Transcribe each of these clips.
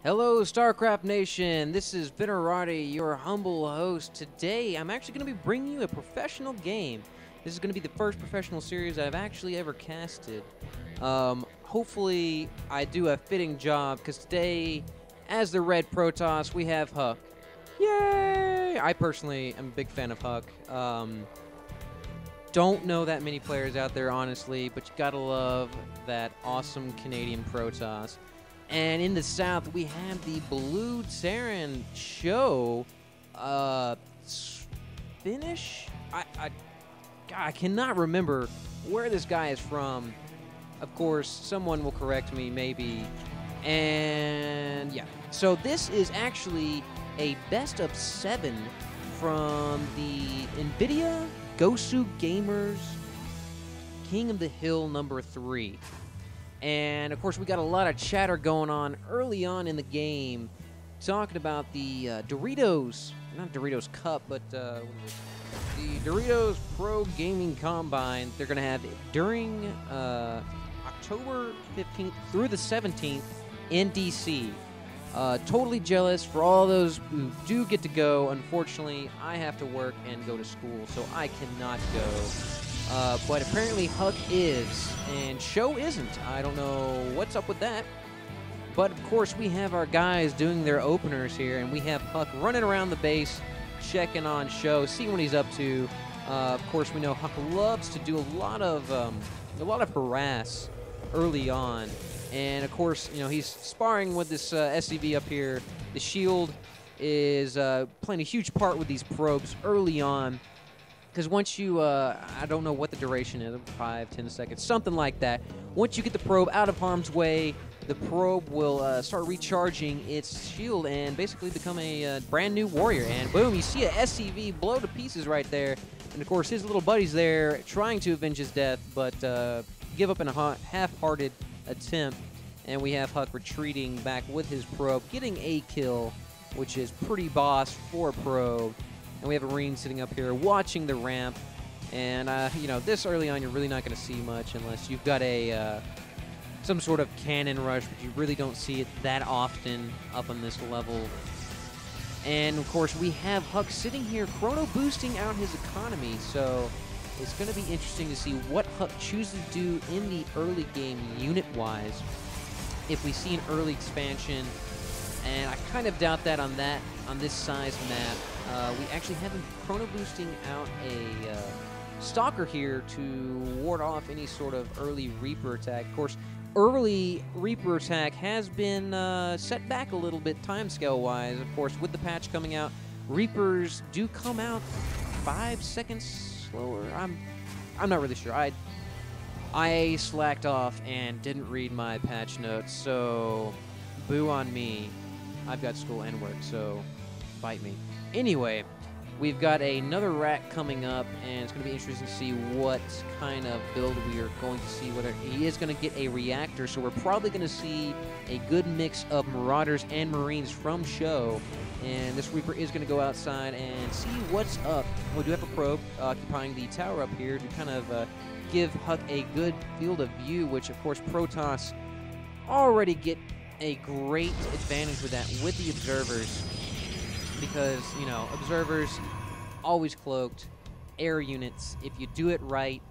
Hello, Starcraft Nation. This is Binarati, your humble host. Today, I'm actually going to be bringing you a professional game. This is going to be the first professional series I've actually ever casted. Hopefully, I do a fitting job, because today, as the Red Protoss, we have Huck. Yay! I personally am a big fan of Huck. Don't know that many players out there, honestly, but you gotta love that awesome Canadian Protoss. And in the south, we have the Blue Terran SjoW. Finnish? I cannot remember where this guy is from. Of course, someone will correct me, maybe. And yeah. So this is actually a best of 7 from the NVIDIA Gosu Gamers King of the Hill #3. And, of course, we got a lot of chatter going on early on in the game talking about the Doritos, not Doritos Cup, but the Doritos Pro Gaming Combine they're going to have during October 15th through the 17th in D.C. Totally jealous for all those who do get to go. Unfortunately, I have to work and go to school, so I cannot go. But apparently Huck is, and SjoW isn't. I don't know what's up with that. But, of course, we have our guys doing their openers here, and we have Huck running around the base, checking on SjoW, seeing what he's up to. Of course, we know Huck loves to do a lot of harass early on. And, of course, you know, he's sparring with this SCV up here. The shield is playing a huge part with these probes early on. Because once you, I don't know what the duration is, 5, 10 seconds, something like that. Once you get the probe out of harm's way, the probe will start recharging its shield and basically become a brand new warrior. And boom, you see a SCV blow to pieces right there. And of course, his little buddy's there trying to avenge his death, but give up in a half-hearted attempt. And we have Huck retreating back with his probe, getting a kill, which is pretty boss for a probe. And we have a Marine sitting up here watching the ramp. And, you know, this early on, you're really not going to see much unless you've got a some sort of cannon rush, but you really don't see it that often up on this level. And, of course, we have Huck sitting here chrono boosting out his economy. So it's going to be interesting to see what Huck chooses to do in the early game unit-wise. If we see an early expansion, and I kind of doubt that on this size map. We actually have him chrono boosting out a Stalker here to ward off any sort of early Reaper attack. Of course, early Reaper attack has been set back a little bit timescale-wise. Of course, with the patch coming out, Reapers do come out 5 seconds slower. I'm not really sure. I slacked off and didn't read my patch notes, so boo on me. I've got school and work, so bite me. Anyway, we've got another rack coming up, and it's going to be interesting to see what kind of build we are going to see. Whether he is going to get a reactor, so we're probably going to see a good mix of Marauders and Marines from SjoW. And this Reaper is going to go outside and see what's up. We do have a probe occupying the tower up here to kind of give Huck a good field of view, which, of course, Protoss already get a great advantage with that with the observers. Because, you know, observers, always cloaked, air units, if you do it right,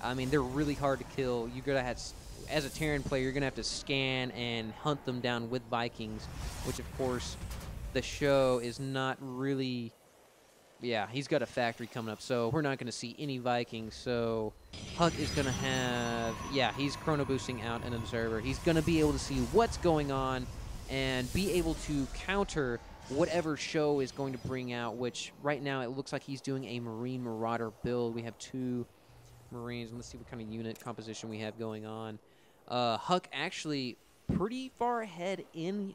I mean, they're really hard to kill. You're going to have, as a Terran player, you're going to have to scan and hunt them down with Vikings, which, of course, the SjoW is not really, yeah, he's got a factory coming up, so we're not going to see any Vikings. So Huck is going to have, yeah, he's chrono boosting out an observer. He's going to be able to see what's going on and be able to counter whatever SjoW is going to bring out, which right now it looks like he's doing a Marine Marauder build. We have 2 Marines, and let's see what kind of unit composition we have going on. Huck actually pretty far ahead in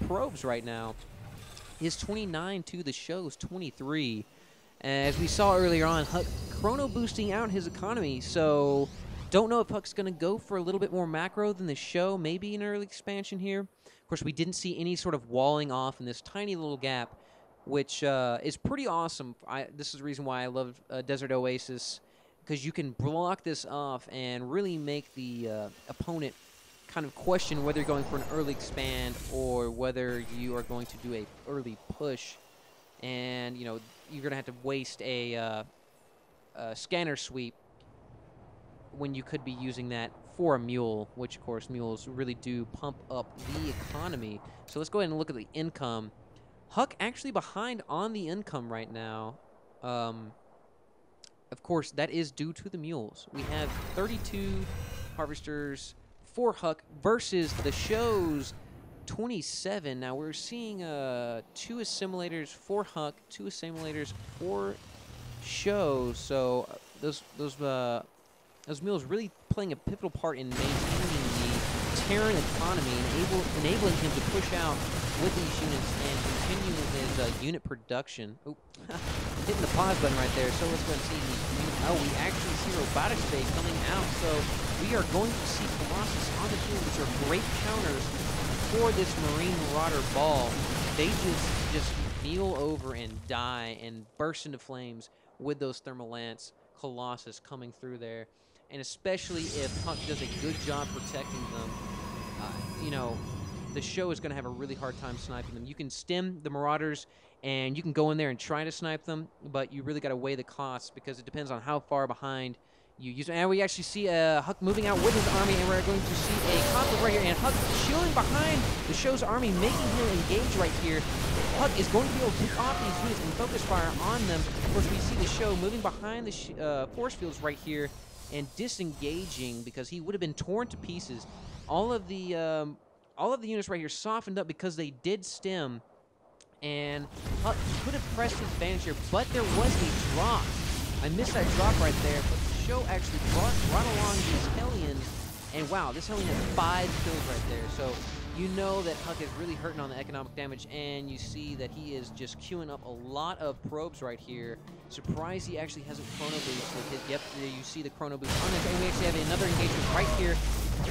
probes right now. His 29 to the SjoW's 23. As we saw earlier on, Huck chrono boosting out his economy, so don't know if Huck's going to go for a little bit more macro than the SjoW, maybe an early expansion here. Of course, we didn't see any sort of walling off in this tiny little gap, which is pretty awesome. This is the reason why I love Desert Oasis, because you can block this off and really make the opponent kind of question whether you're going for an early expand or whether you are going to do a early push. And, you know, you're going to have to waste a scanner sweep when you could be using that for a mule, which, of course, mules really do pump up the economy. So let's go ahead and look at the income. Huck actually behind on the income right now. Of course, that is due to the mules. We have 32 harvesters for Huck versus the SjoW's 27. Now we're seeing 2 assimilators for Huck, 2 assimilators for SjoW. So those mules really playing a pivotal part in maintaining the Terran economy and enabling him to push out with these units and continue his unit production. Oh, hitting the pause button right there. So let's go and see. Oh, we actually see Robotics Bay coming out. So we are going to see Colossus on the field, which are great counters for this Marine Marauder ball. They just kneel over and die and burst into flames with those Thermal Lance Colossus coming through there. And especially if Huck does a good job protecting them, you know, the SjoW is going to have a really hard time sniping them. You can stem the Marauders, and you can go in there and try to snipe them, but you really got to weigh the costs because it depends on how far behind you use it. And we actually see Huck moving out with his army, and we're going to see a conflict right here. And Huck shielding behind the SjoW's army, making him engage right here. Huck is going to be able to pick off these units and focus fire on them. Of course, we see the SjoW moving behind the force fields right here and disengaging because he would have been torn to pieces. All of the units right here softened up because they did stem, and Huck could have pressed his advantage here, but there was a drop. I missed that drop right there, but the SjoW actually brought along these Hellions, and wow, this Hellion had 5 kills right there. So you know that Huck is really hurting on the economic damage, and you see that he is just queuing up a lot of probes right here. Surprised he actually hasn't chrono boosted. Yep, you see the chrono boost on this, and we actually have another engagement right here.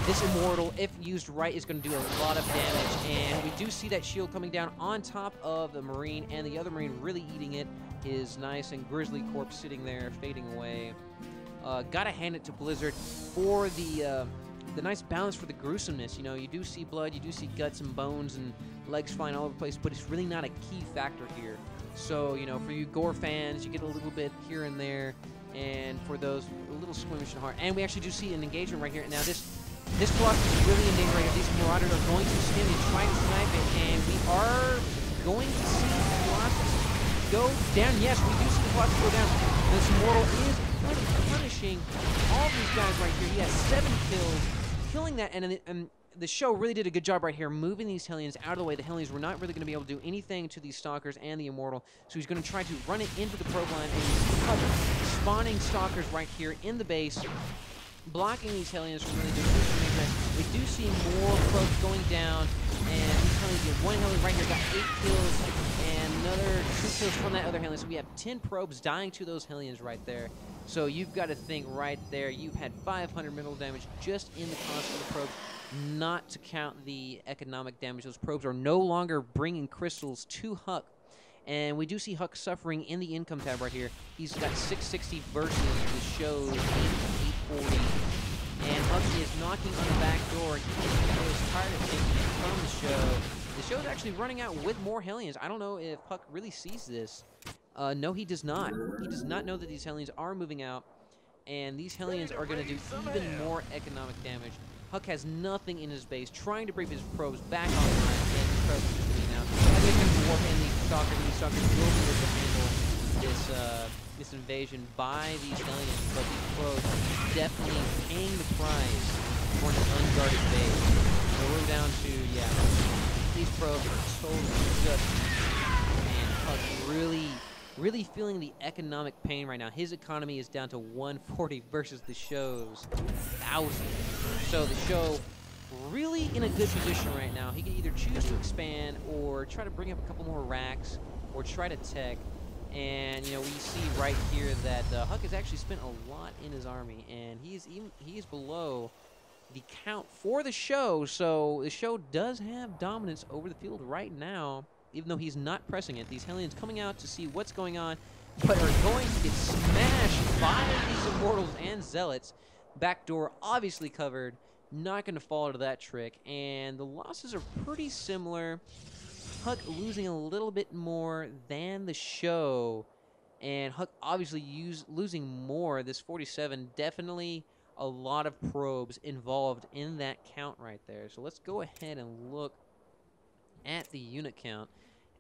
This Immortal, if used right, is going to do a lot of damage, and we do see that shield coming down on top of the Marine, and the other Marine really eating it is nice, and Grizzly Corpse sitting there, fading away. Gotta hand it to Blizzard for the nice balance for the gruesomeness. You know, you do see blood, you do see guts and bones and legs flying all over the place, but it's really not a key factor here. So, you know, for you gore fans, you get a little bit here and there, and for those a little squeamish in heart. And we actually do see an engagement right here. Now, this Colossus is really in danger right here. These Marauders are going to stem and try to snipe it, and we are going to see Colossus go down. Yes, we do see the Colossus go down. This Immortal is punishing all these guys right here. He has 7 kills, killing that, and the SjoW really did a good job right here, moving these Hellions out of the way. The Hellions were not really going to be able to do anything to these Stalkers and the Immortal, so he's going to try to run it into the probe line, and spawning Stalkers right here in the base, blocking these Hellions from really doing anything. We do see more probes going down, and these Hellions get 1 Hellion right here, got 8 kills, and another 2 kills from that other Hellion. So we have 10 probes dying to those Hellions right there. So you've got to think right there, you've had 500 mineral damage just in the cost of the probes, not to count the economic damage. Those probes are no longer bringing crystals to Huck. And we do see Huck suffering in the income tab right here. He's got 660 versus the SjoW's 840. And Huck is knocking on the back door. He is tired of taking it from the SjoW. The SjoW's actually running out with more Hellions. I don't know if Huck really sees this. No, he does not. He does not know that these Hellions are moving out, and these Hellions are going to do even more economic damage. Huck has nothing in his base, trying to bring his probes back online, and his probes are moving out. As we can warp in these Stalkers will be able to handle this invasion by these Hellions, but these probes are definitely paying the price for an unguarded base. So we're down to, yeah, these probes are totally just, and Huck really feeling the economic pain right now. His economy is down to 140 versus the SjoW's 1,000. So the SjoW really in a good position right now. He can either choose to expand or try to bring up a couple more racks or try to tech. And, you know, we see right here that Huck has actually spent a lot in his army, and he is below the count for the SjoW. So the SjoW does have dominance over the field right now, even though he's not pressing it. These Hellions coming out to see what's going on, but are going to get smashed by these Immortals and Zealots. Backdoor obviously covered, not going to fall into that trick. And the losses are pretty similar. Huck losing a little bit more than the show. And Huck obviously losing more. This 47, definitely a lot of probes involved in that count right there. So let's go ahead and look at the unit count.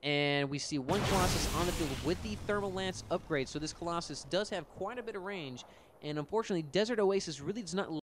And we see one Colossus on the field with the Thermal Lance upgrade. So this Colossus does have quite a bit of range. And unfortunately, Desert Oasis really does not